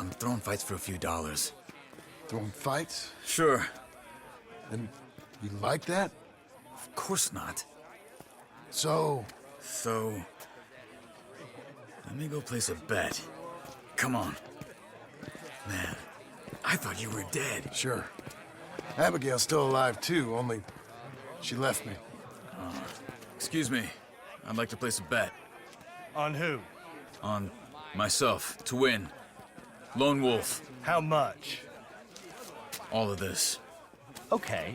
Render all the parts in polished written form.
I'm throwing fights for a few dollars. Throwing fights? Sure. And you like that? Of course not. So, let me go place a bet. Come on. Man, I thought you were dead. sure. Abigail's still alive too, only she left me. Excuse me. I'd like to place a bet. On who? On myself, to win. Lone Wolf. How much? All of this. Okay.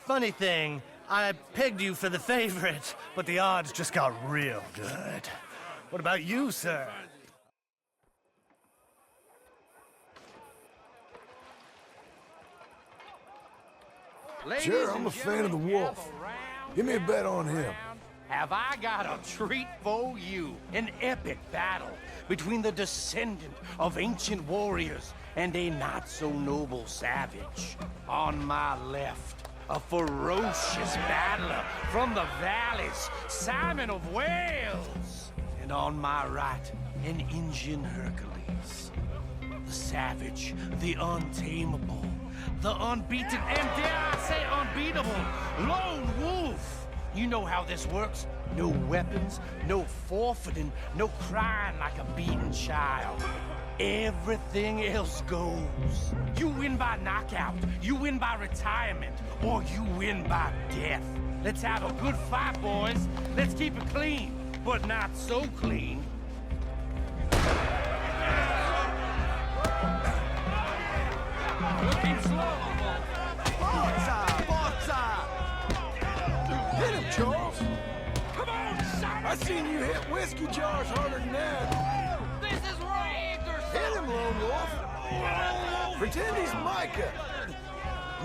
Funny thing, I pegged you for the favorite, but the odds just got real good. What about you, sir? Sure, I'm a fan of the wolf. Give me a bet on him. Have I got a treat for you? An epic battle between the descendant of ancient warriors and a not-so-noble savage. On my left, a ferocious battler from the valleys, Simon of Wales. And on my right, an Indian Hercules. The savage, the untamable, the unbeaten, and dare I say unbeatable, Lone Wolf. You know how this works. No weapons, no forfeiting, no crying like a beaten child. Everything else goes. You win by knockout, you win by retirement, or you win by death. Let's have a good fight, boys. Let's keep it clean, but not so clean. Looking slow. Hit him, Charles! Come on, Simon! I seen you hit whiskey jars harder than that. This is rigged or Hit him, Lone Wolf! Pretend he's Micah!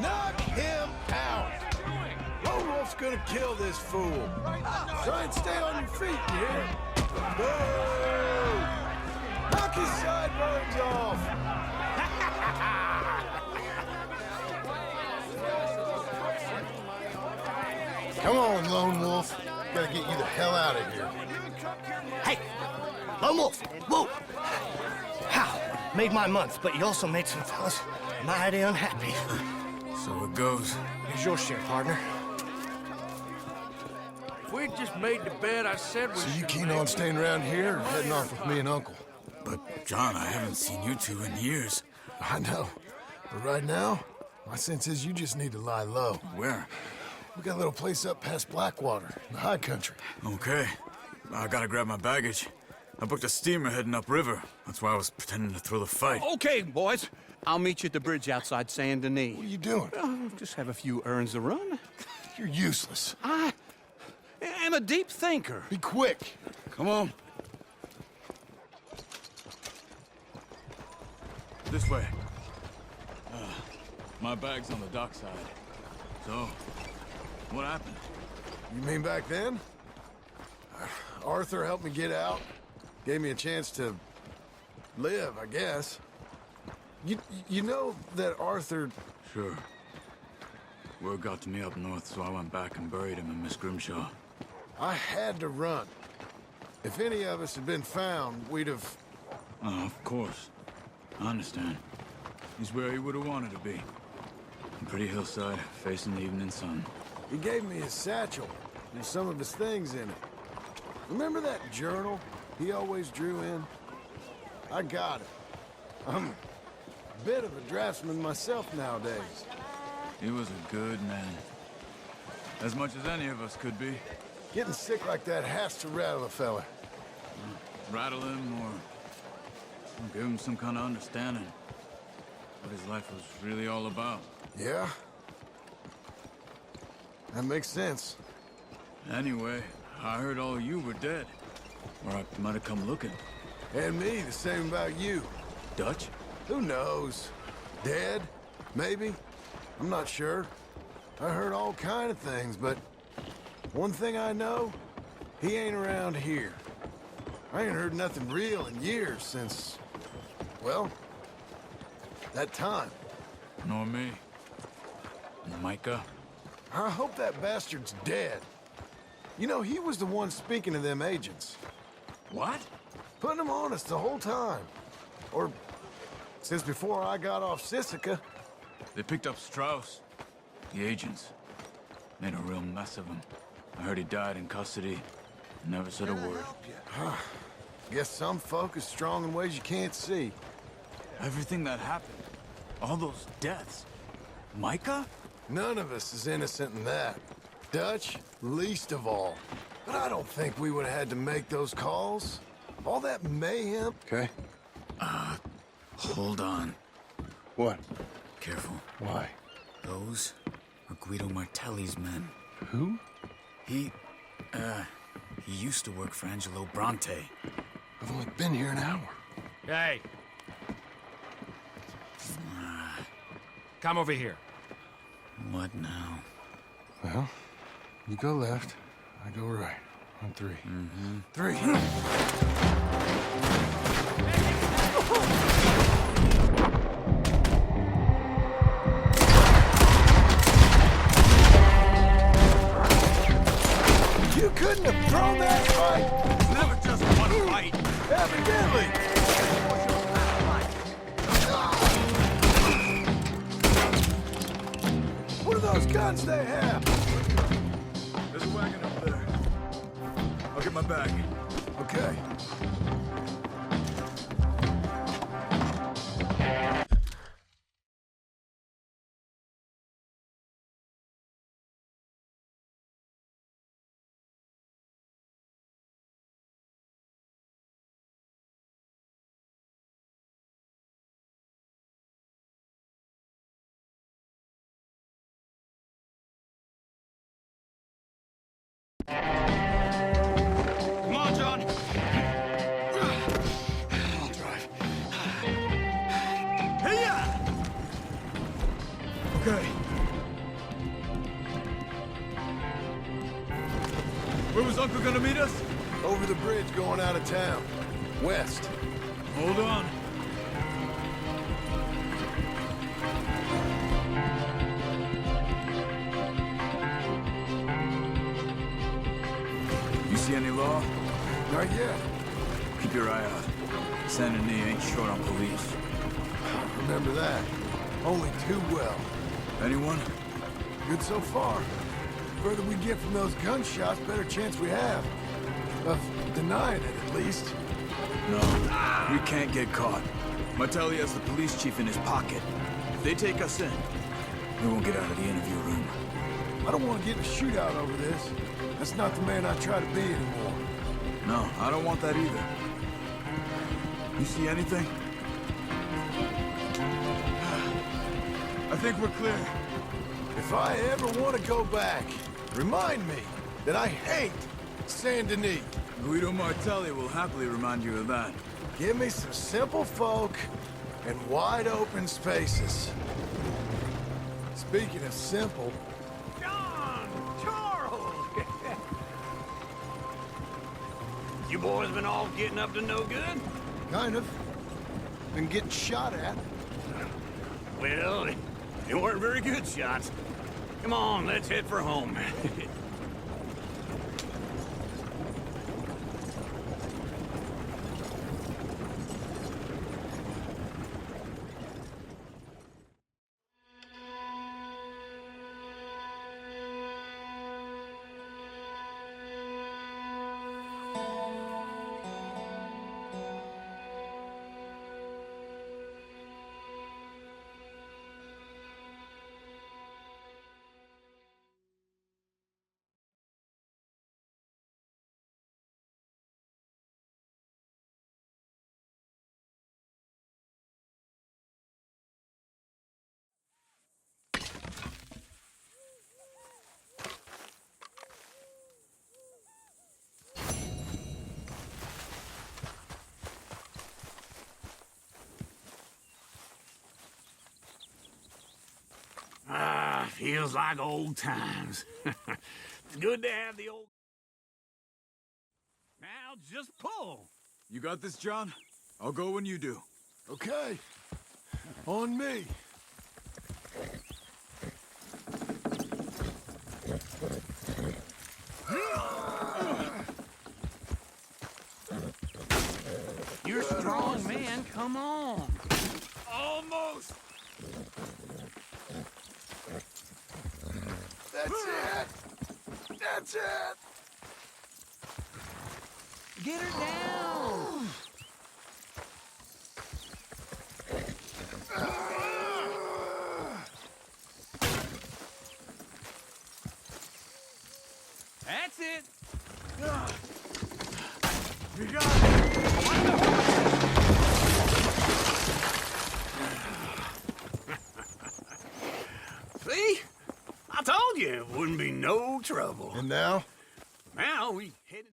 Knock him out! Lone Wolf's gonna kill this fool. Try and stay on your feet, you hear? Boo! Knock his sideburns off! Come on, Lone Wolf. Gotta get you the hell out of here. Hey! Lone Wolf! Whoa! How? Made my month, but you also made some fellas mighty unhappy. So it goes. Here's your share, partner. If we just made the bed I said we So you should keen make, on staying around here or heading off with me and Uncle? But, John, I haven't seen you two in years. I know. But right now, my sense is you just need to lie low. Where? We got a little place up past Blackwater, in the high country. Okay. I gotta grab my baggage. I booked a steamer heading upriver. That's why I was pretending to throw the fight. Okay, boys. I'll meet you at the bridge outside Saint Denis. What are you doing? Just have a few errands to run. You're useless. I am a deep thinker. Be quick. Come on. This way. My bag's on the dockside. So, what happened? You mean back then? Arthur helped me get out. Gave me a chance to live, I guess. You know that Arthur... Sure. Word got to me up north, so I went back and buried him in Miss Grimshaw. I had to run. If any of us had been found, we'd have... Oh, of course. I understand. He's where he would have wanted to be. A pretty hillside, facing the evening sun. He gave me his satchel and some of his things in it. Remember that journal he always drew in? I got it. I'm a bit of a draftsman myself nowadays. He was a good man. As much as any of us could be. Getting sick like that has to rattle a fella. Rattle him or give him some kind of understanding. What his life was really all about. Yeah? That makes sense. Anyway, I heard all you were dead. Or I might have come looking. And me, the same about you. Dutch? Who knows? Dead? Maybe? I'm not sure. I heard all kind of things, but one thing I know, he ain't around here. I ain't heard nothing real in years since, well, that time. Nor me. Micah? I hope that bastard's dead. You know, he was the one speaking to them agents. What? Putting them on us the whole time. Or Since before I got off Sisika. They picked up Strauss. The agents. Made a real mess of him. I heard he died in custody. Never said a word. Guess some folk is strong in ways you can't see. Everything that happened. All those deaths. Micah? None of us is innocent in that. Dutch, least of all. But I don't think we would have had to make those calls. All that mayhem. Okay. Hold on. What? Careful. Why? Those are Guido Martelli's men. Who? He used to work for Angelo Bronte. I've only been here an hour. Hey. Come over here. What now? Well, you go left, I go right. On three. Three. You couldn't have thrown that fight! It's never just one fight. Evidently! What are those guns they have? There's a wagon up there. I'll get my bag. Okay. Come on, John. I'll drive. Hey-ya! Okay. Where was Uncle gonna meet us? Over the bridge going out of town. West. Hold on. You see any law? Not yet. Keep your eye out. Saint Denis ain't short on police. Remember that. Only too well. Anyone? Good so far. Further we get from those gunshots, better chance we have. Of denying it, at least. No, we can't get caught. Martelli has the police chief in his pocket. If they take us in, we won't get out of the interview room. I don't want to get in a shootout over this. That's not the man I try to be anymore. No, I don't want that either. You see anything? I think we're clear. If I ever want to go back, remind me that I hate Saint Denis. Guido Martelli will happily remind you of that. Give me some simple folk and wide open spaces. Speaking of simple, John! Charles! You boys been all getting up to no good? kind of. Been getting shot at. Well, they weren't very good shots. Come on, let's head for home. Feels like old times. It's good to have the old... Now, just pull. You got this, John? I'll go when you do. Okay. On me. You're a strong man, come on. Almost! That's it! That's it! Get her down! That's it! We got it! See? I told you it wouldn't be no trouble. And now? Now we headed...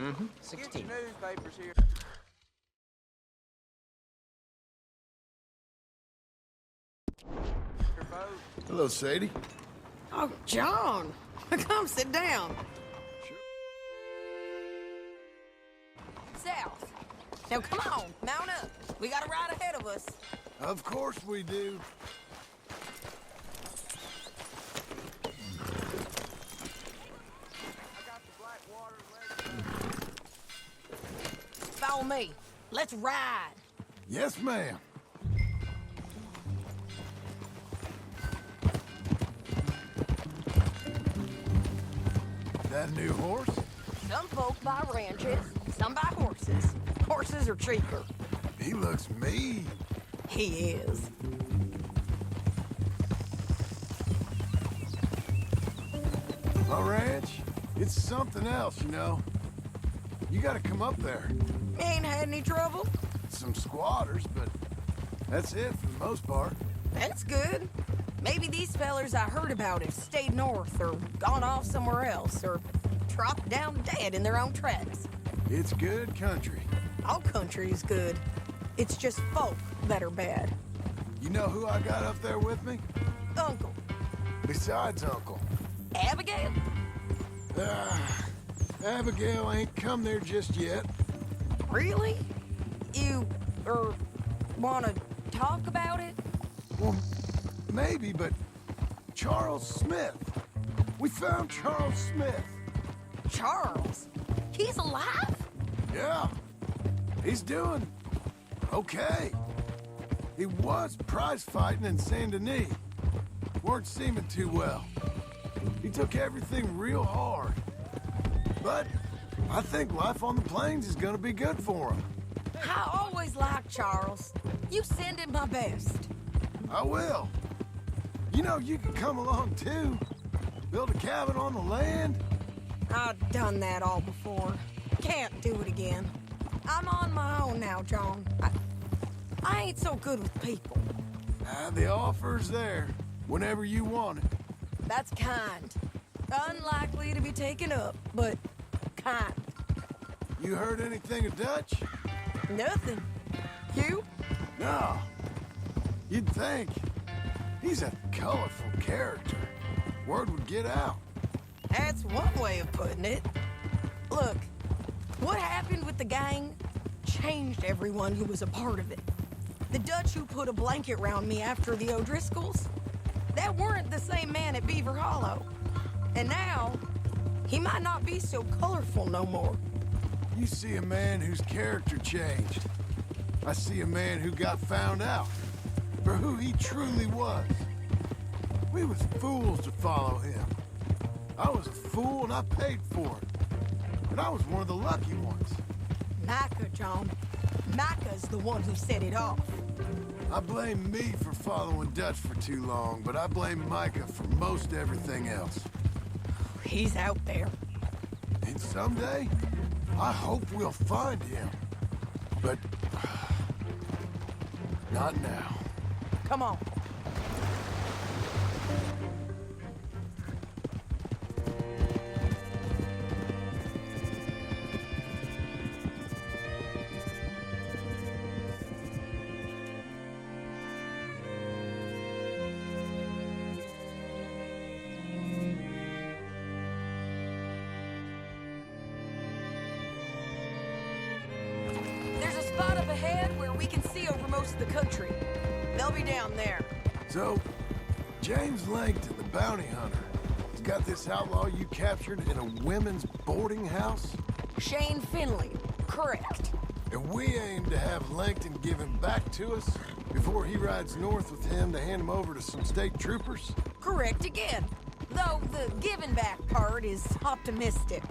Mm-hmm. 16. Newspapers here. Hello, Sadie. Oh, John. Come sit down. South. Now, come on. Mount up. We got a ride ahead of us. Of course we do. Follow me. Let's ride. Yes, ma'am. That new horse? Some folk buy ranches, some buy horses. Horses are cheaper. He looks mean. He is. My ranch, it's something else, you know. You gotta come up there. Ain't had any trouble? Some squatters, but that's it for the most part. That's good. Maybe these fellers I heard about have stayed north or gone off somewhere else or dropped down dead in their own tracks. It's good country. All country is good. It's just folk that are bad. You know who I got up there with me? Uncle. Besides Uncle. Abigail? Abigail ain't come there just yet. Really? You, wanna talk about it? Well, maybe, but Charles Smith. We found Charles Smith. Charles? He's alive? Yeah. He's doing okay. He was prize fighting in Saint Denis. Weren't seeming too well. He took everything real hard. But I think life on the plains is gonna be good for him. I always like Charles. You send him my best. I will. You know, you can come along too. Build a cabin on the land. I've done that all before. Can't do it again. I'm on my own now, John. I ain't so good with people. The offer's there, whenever you want it. That's kind. Unlikely to be taken up, but kind. You heard anything of Dutch? Nothing. You? No. You'd think. He's a colorful character. Word would get out. That's one way of putting it. Look, what happened with the gang changed everyone who was a part of it. The Dutch who put a blanket round me after the O'Driscolls, that weren't the same man at Beaver Hollow. And now, he might not be so colorful no more. You see a man whose character changed. I see a man who got found out for who he truly was. We was fools to follow him. I was a fool and I paid for it. But I was one of the lucky ones. Micah, John. Micah's the one who set it off. I blame me for following Dutch for too long, but I blame Micah for most everything else. He's out there. And someday, I hope we'll find him. But not now. Come on. There's a spot up ahead where we can see over most of the country. They'll be down there. So, James Langton, the bounty hunter, has got this outlaw you captured in a women's boarding house? Shane Finley, correct. And we aim to have Langton give him back to us before he rides north with him to hand him over to some state troopers? Correct again. Though the giving back part is optimistic.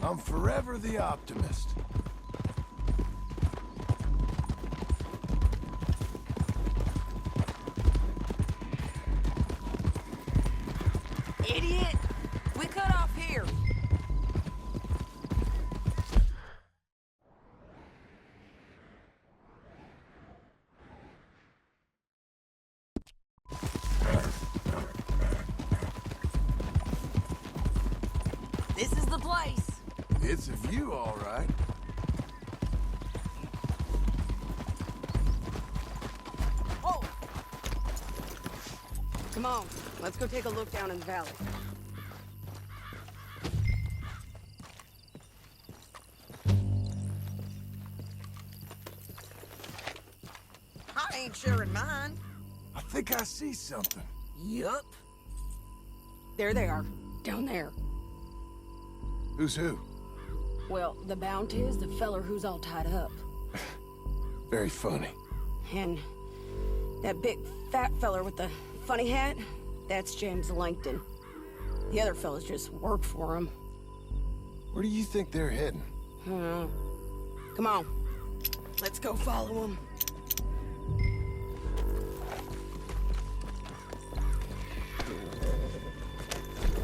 I'm forever the optimist. Idiot! We cut off here. This is the place. It's a view, all right. Oh, Come on, let's go take a look down in the valley. I ain't sharing mine. I think I see something. Yup. There they are, down there. Who's who? Well, the bounty is the feller who's all tied up. Very funny. And that big fat feller with the funny hat, that's James Langton. The other fellas just work for him. Where do you think they're heading? I don't know. Come on, let's go follow them.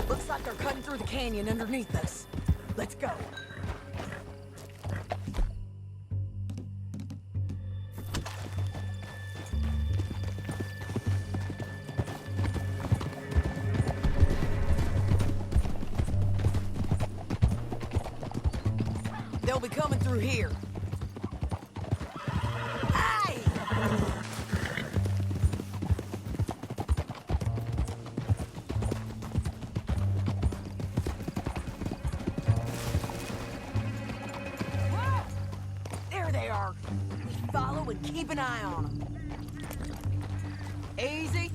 Looks like they're cutting through the canyon underneath us. Let's go. They'll be coming through here. Hey! There they are. We follow and keep an eye on them. Easy.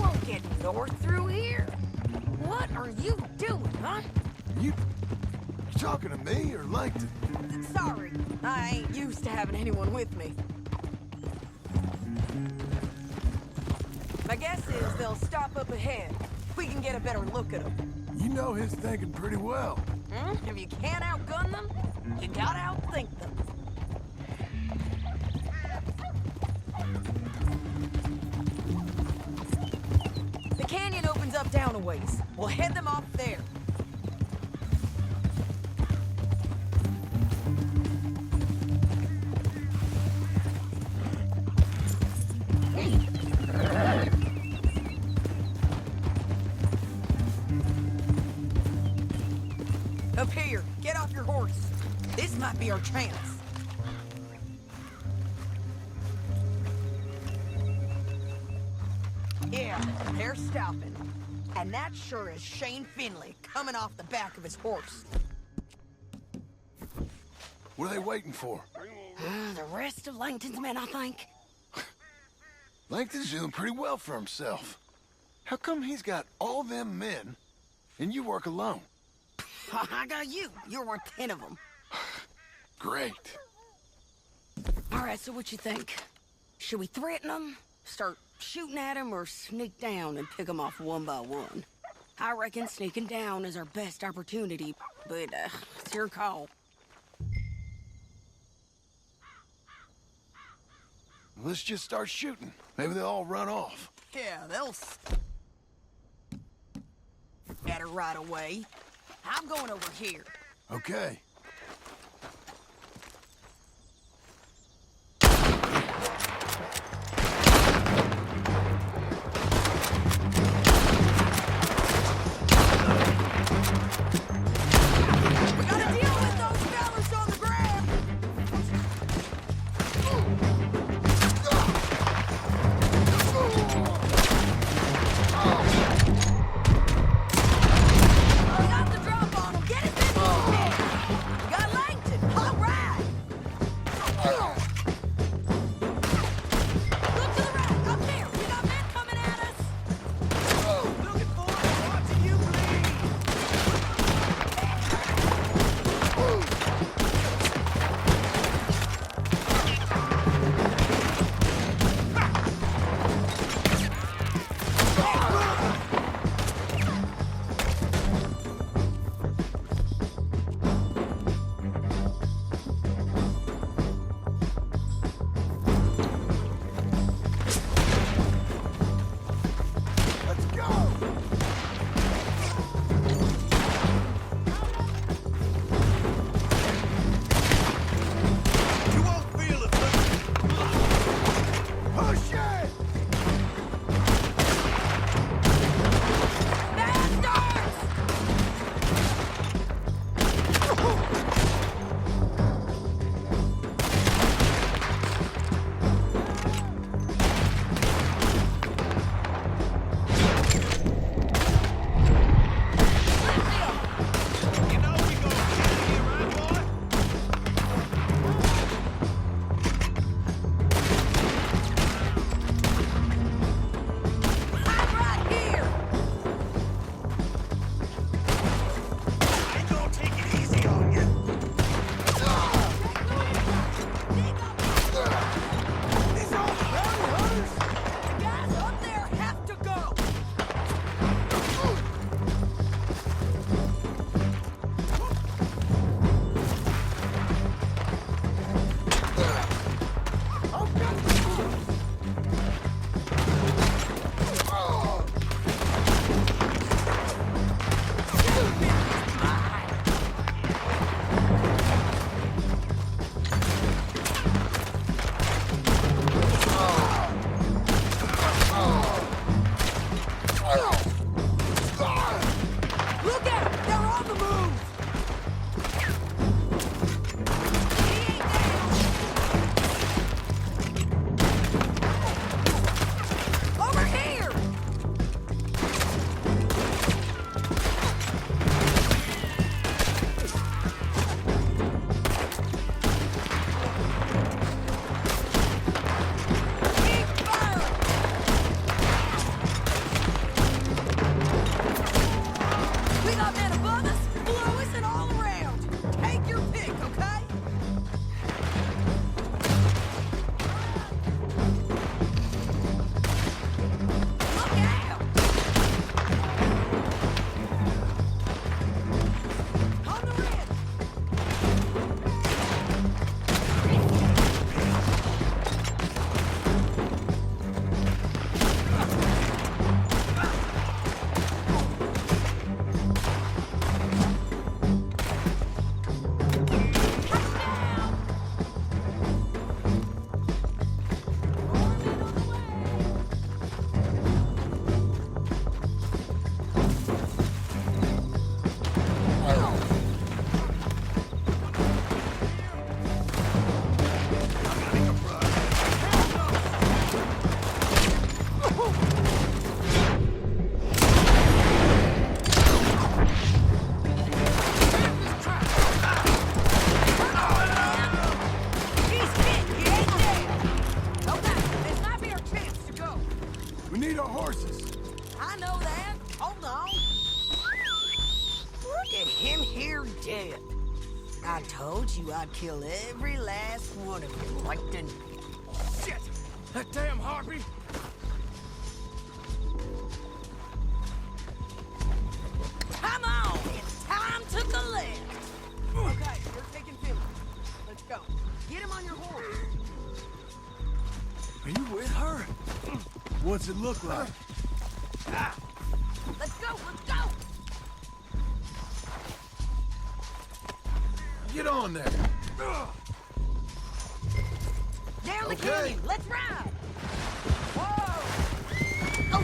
won't get north through here. What are you doing, huh? You talking to me or Langton? Sorry, I ain't used to having anyone with me. My guess is they'll stop up ahead. We can get a better look at them. You know his thinking pretty well. If you can't outgun them, you gotta outthink them. The canyon opens up down a ways. We'll head them off there. Up here, get off your horse. This might be our chance. Yeah, they're stopping. And that sure is Shane Finley coming off the back of his horse. What are they waiting for? The rest of Langton's men, I think. Langton's doing pretty well for himself. How come he's got all them men and you work alone? I got you. You're worth 10 of them. Great. All right, so what you think? Should we threaten them, start shooting at them, or sneak down and pick them off one by one? I reckon sneaking down is our best opportunity, but it's your call. Let's just start shooting. Maybe they'll all run off. Yeah, they'll at her right away. I'm going over here. Okay. We gotta deal with those fellas on the ground. We got the drop on them. Get us in here. We need our horses. I know that. Hold on. Look at him here dead. I told you I'd kill every last one of you, Langton. Shit! That damn harpy! Come on! It's time to collect! Okay, you're taking Finley. Let's go. Get him on your horse. Are you with her? What's it look like? Let's go, let's go! Get on there. Down the Okay. canyon, let's ride! Whoa! Oh!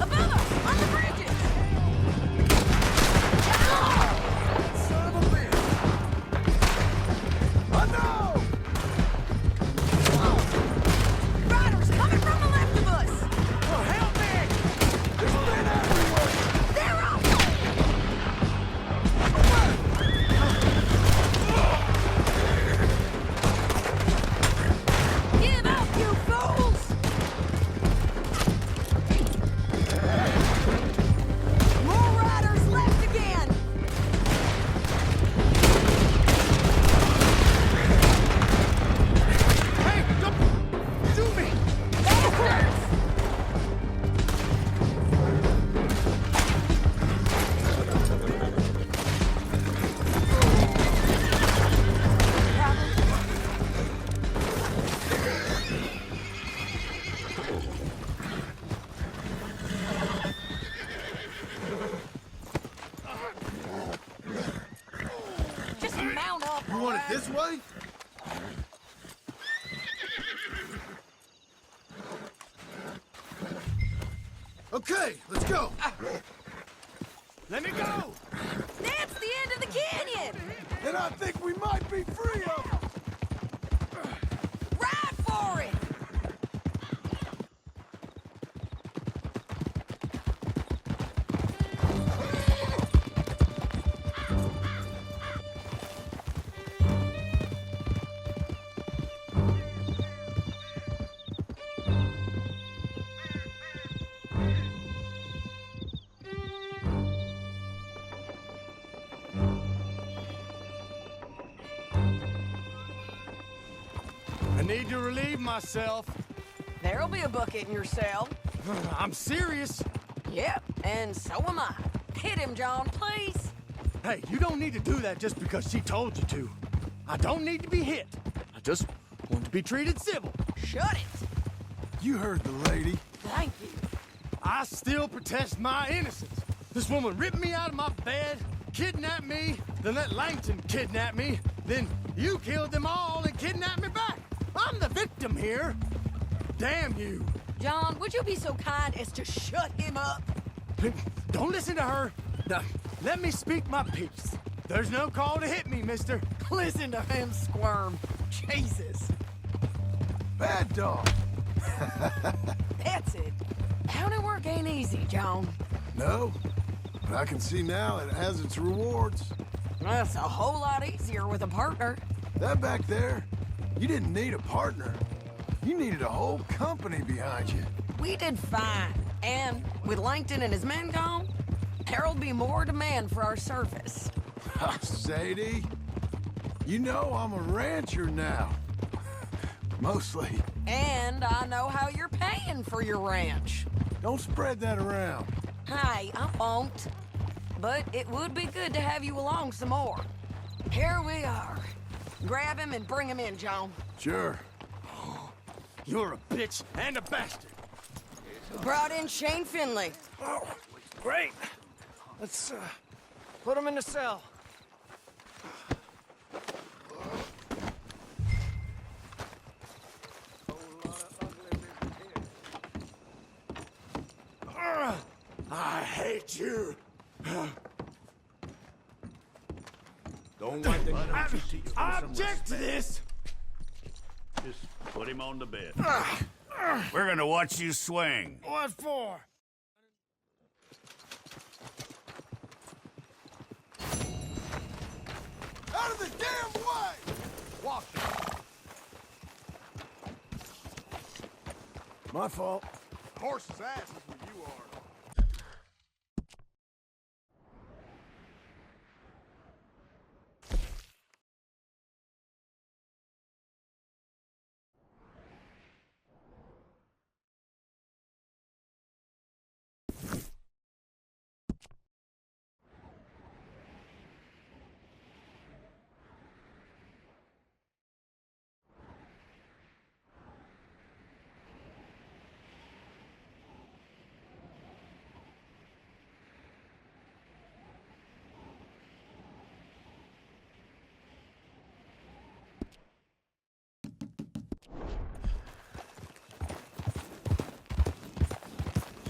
Above us, on the bridges! Son of a bitch! I know! Riders coming from the left of us! Oh, help me! There's men everywhere! They're off! Give up, you fools! More riders left again! Hey, don't do me! Bastards! Just mount up, You want it alright? this way? Okay, let's go. Let me go! That's the end of the canyon! And I think we might be free of them. Ride for it! I need to relieve myself. There'll be a bucket in your cell. I'm serious. Yep, and so am I. Hit him, John, please. Hey, you don't need to do that just because she told you to. I don't need to be hit. I just want to be treated civil. Shut it. You heard the lady. Thank you. I still protest my innocence. This woman ripped me out of my bed, kidnapped me, then let Langton kidnap me, then you killed them all and kidnapped me back. I'm the victim here. Damn you. John, would you be so kind as to shut him up? Don't listen to her. Now, let me speak my piece. There's no call to hit me, mister. Listen to him squirm. Jesus. Bad dog. That's it. County work ain't easy, John. No, but I can see now it has its rewards. That's a whole lot easier with a partner. That back there, you didn't need a partner. You needed a whole company behind you. We did fine. And with Langton and his men gone, there'll be more demand for our service. Sadie, you know I'm a rancher now. Mostly. And I know how you're paying for your ranch. Don't spread that around. Hey, I won't. But it would be good to have you along some more. Here we are. Grab him and bring him in, John. Sure. You're a bitch and a bastard. Brought in Shane Finley. Oh, great. Let's, put him in the cell. I hate you. Don't like the I object to this. Just put him on the bed. We're gonna watch you swing. What for? Out of the damn way! Walk. My fault. Horse's ass is where you are.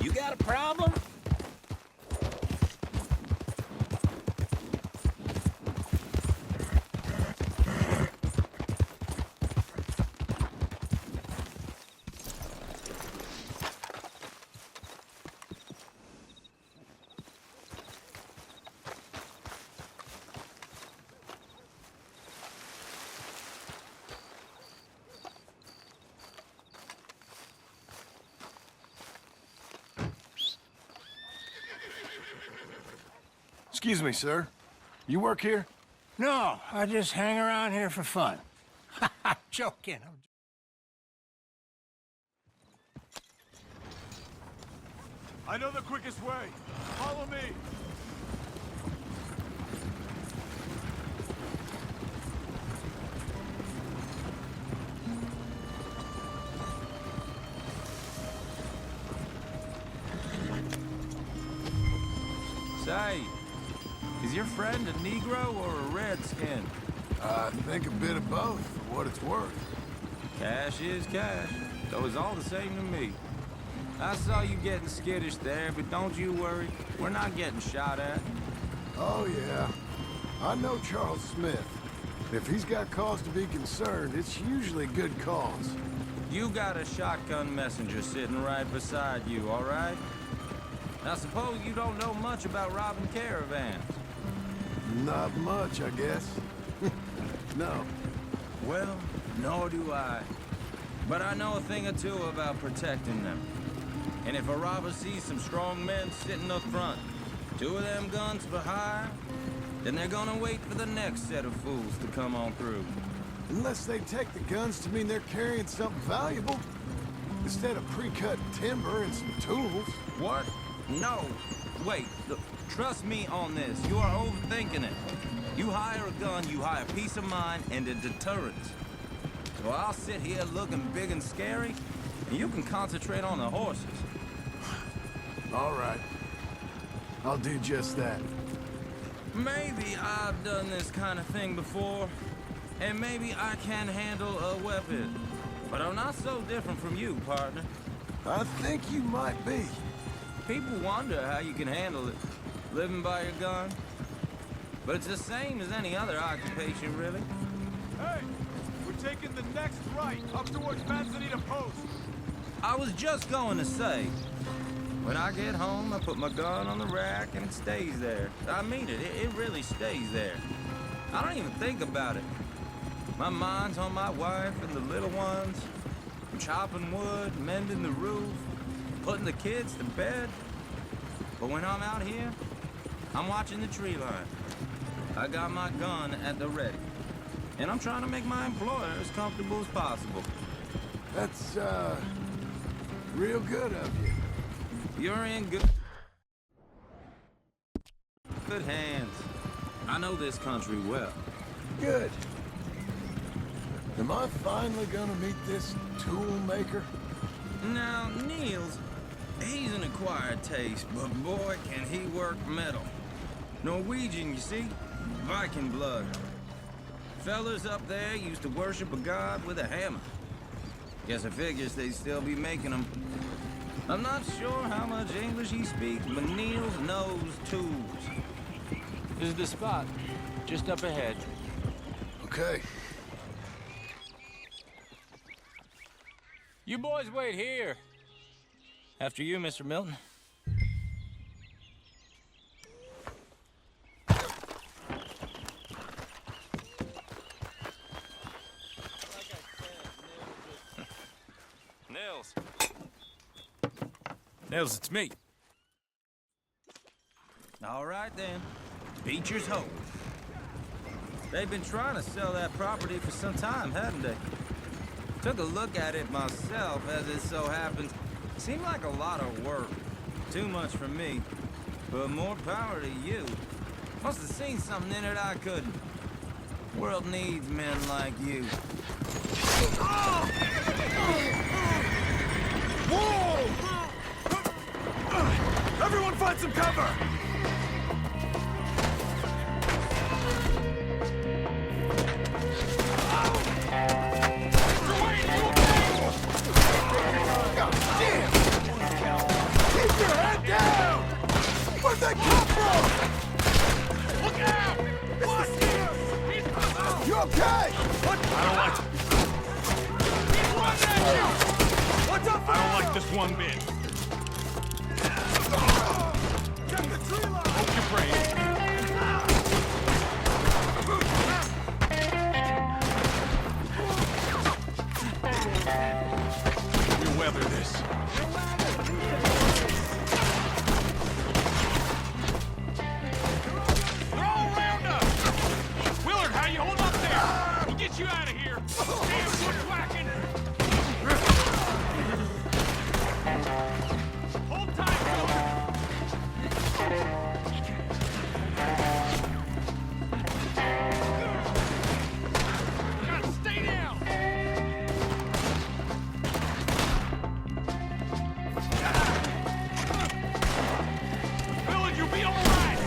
You got a problem? Excuse me, sir. You work here? No, I just hang around here for fun. I'm joking. I know the quickest way. Follow me. Say, is your friend a Negro or a Redskin? I think a bit of both, for what it's worth. Cash is cash, though it's all the same to me. I saw you getting skittish there, but don't you worry. We're not getting shot at. Oh, yeah. I know Charles Smith. If he's got cause to be concerned, it's usually good cause. You got a shotgun messenger sitting right beside you, all right? Now suppose you don't know much about robbing caravans. Not much, I guess. No. Well, nor do I. But I know a thing or two about protecting them. And if a robber sees some strong men sitting up front, 2 of them guns for hire, then they're gonna wait for the next set of fools to come on through. Unless they take the guns to mean they're carrying something valuable. Instead of pre-cut timber and some tools. What? No. Wait, look, trust me on this. You are overthinking it. You hire a gun, you hire peace of mind and a deterrence. So I'll sit here looking big and scary, and you can concentrate on the horses. All right. I'll do just that. Maybe I've done this kind of thing before, and maybe I can handle a weapon. But I'm not so different from you, partner. I think you might be. People wonder how you can handle it, living by your gun. But it's the same as any other occupation, really. Hey, we're taking the next right, up towards Manzanita Post. I was just going to say, when I get home, I put my gun on the rack and it stays there. I mean it, it really stays there. I don't even think about it. My mind's on my wife and the little ones. I'm chopping wood, mending the roof, putting the kids to bed. But when I'm out here, I'm watching the tree line. I got my gun at the ready. And I'm trying to make my employer as comfortable as possible. That's, real good of you. You're in good hands. I know this country well. Good. Am I finally gonna meet this tool maker? Now, Niels, he's an acquired taste, but boy, can he work metal. Norwegian, you see? Viking blood. Fellas up there used to worship a god with a hammer. Guess I figures they'd still be making them. I'm not sure how much English he speaks, but Niels knows tools. This is the spot, just up ahead. Okay. You boys wait here. After you, Mr. Milton. Nils, Nels, it's me. All right, then. Beecher's Hope. They've been trying to sell that property for some time, haven't they? Took a look at it myself, as it so happens. Seemed like a lot of work. Too much for me. But more power to you. Must have seen something in it I couldn't. World needs men like you. Whoa! Everyone find some cover! Keep your head down! Where'd they come from? Look out! What's here? You okay? What? I don't like it. What's up? I don't like this one bit. Check the tree line! Hope you're brave. We'll weather this. They're all around us! Willard, how you hold up there? We'll get you out of here. Damn bushwhacking! Hold tight, Willard! Gotta stay down! Willard, you'll be all right!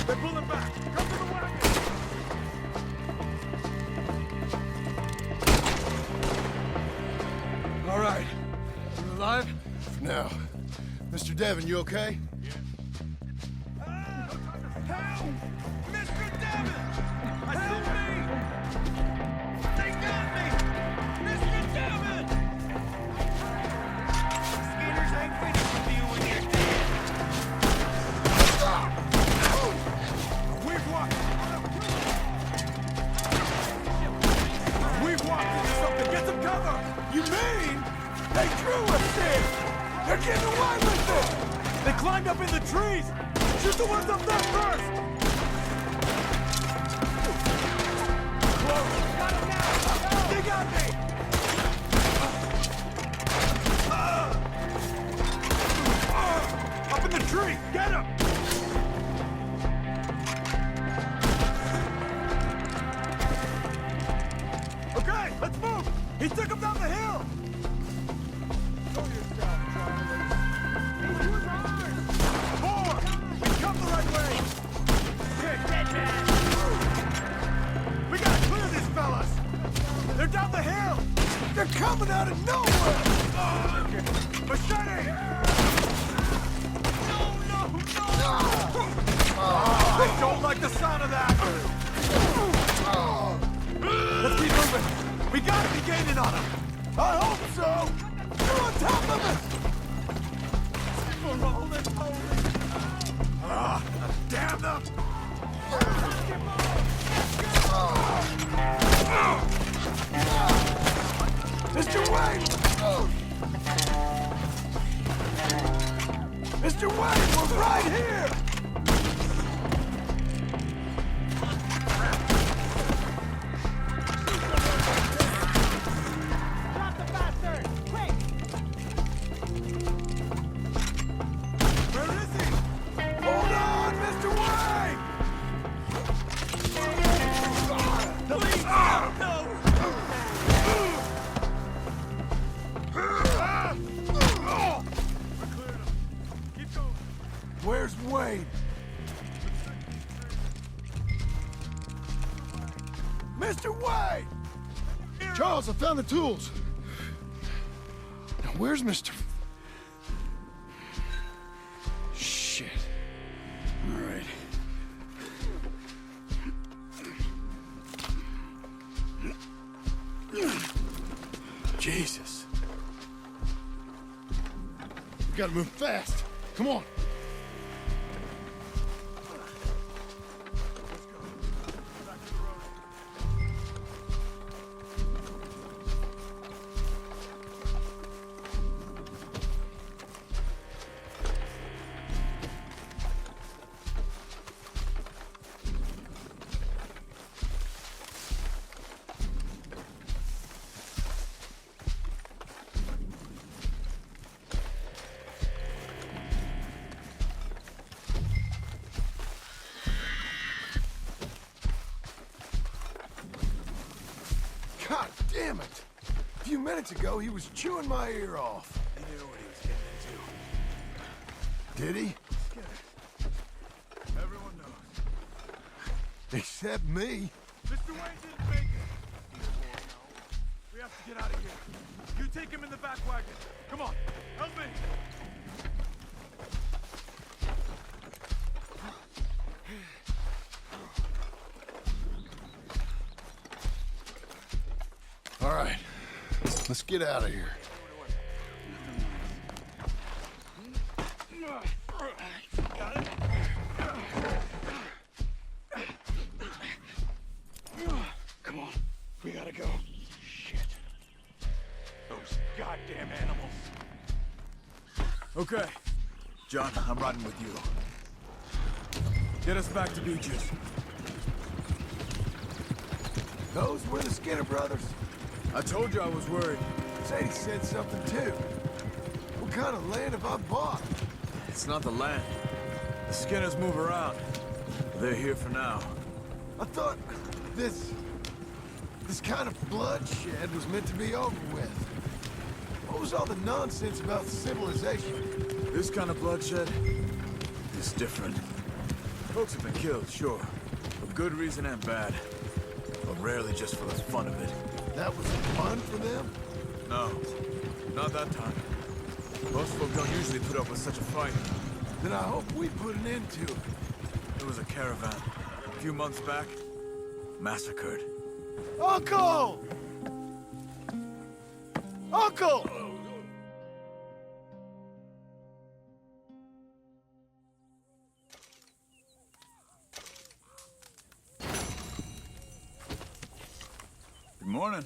They're pulling back! Come to the wagon! All right. You alive? For now. Mr. Devon, you okay? Help! Mr. Devon! Help me! They got me! Mr. Devon! Skeeters ain't finished with you when you're dead. We've walked... We've walked into something. Get some cover! You mean they drew us in? They're getting away with it! They climbed up in the trees! Shoot the ones up there first! Close! Got him now! They got me! Up in the tree! Get him! Okay, let's move! He took him down the hill! Show yourself, Charlie. More! We come the right way! You're dead man! We gotta clear these fellas! They're down the hill! They're coming out of nowhere! Machete! No! I don't like the sound of that! Let's keep moving! We gotta be gaining on them! I hope so! You're on top of us! Damn them! Mr. Wayne! Mr. Wayne, we're right here! Drop the bastard! Quick! Where is he? Hold on, Mr. Wayne! Please! No! Keep going. Where's Wayne? Mr. Wayne! Charles, I found the tools. Now, where's Mr. Shit. All right. Jesus. We gotta move fast. Come on. God damn it! A few minutes ago, he was chewing my ear off. He knew what he was getting into. Did he? Everyone knows. Except me. Mr. Wayne didn't make it. We have to get out of here. You take him in the back wagon. Come on, help me. All right, let's get out of here. Come on, we gotta go. Shit. Those goddamn animals. Okay. John, I'm riding with you. Get us back to Beaches. Those were the Skinner brothers. I told you I was worried. Sadie said something too. What kind of land have I bought? It's not the land. The Skinners move around. They're here for now. I thought this kind of bloodshed was meant to be over with. What was all the nonsense about civilization? This kind of bloodshed is different. Folks have been killed, sure. For good reason and bad. But rarely just for the fun of it. That was fun for them? No, not that time. Most folk don't usually put up with such a fight. Then I hope we put an end to it. There was a caravan, a few months back, massacred. Uncle! Uncle! Good morning.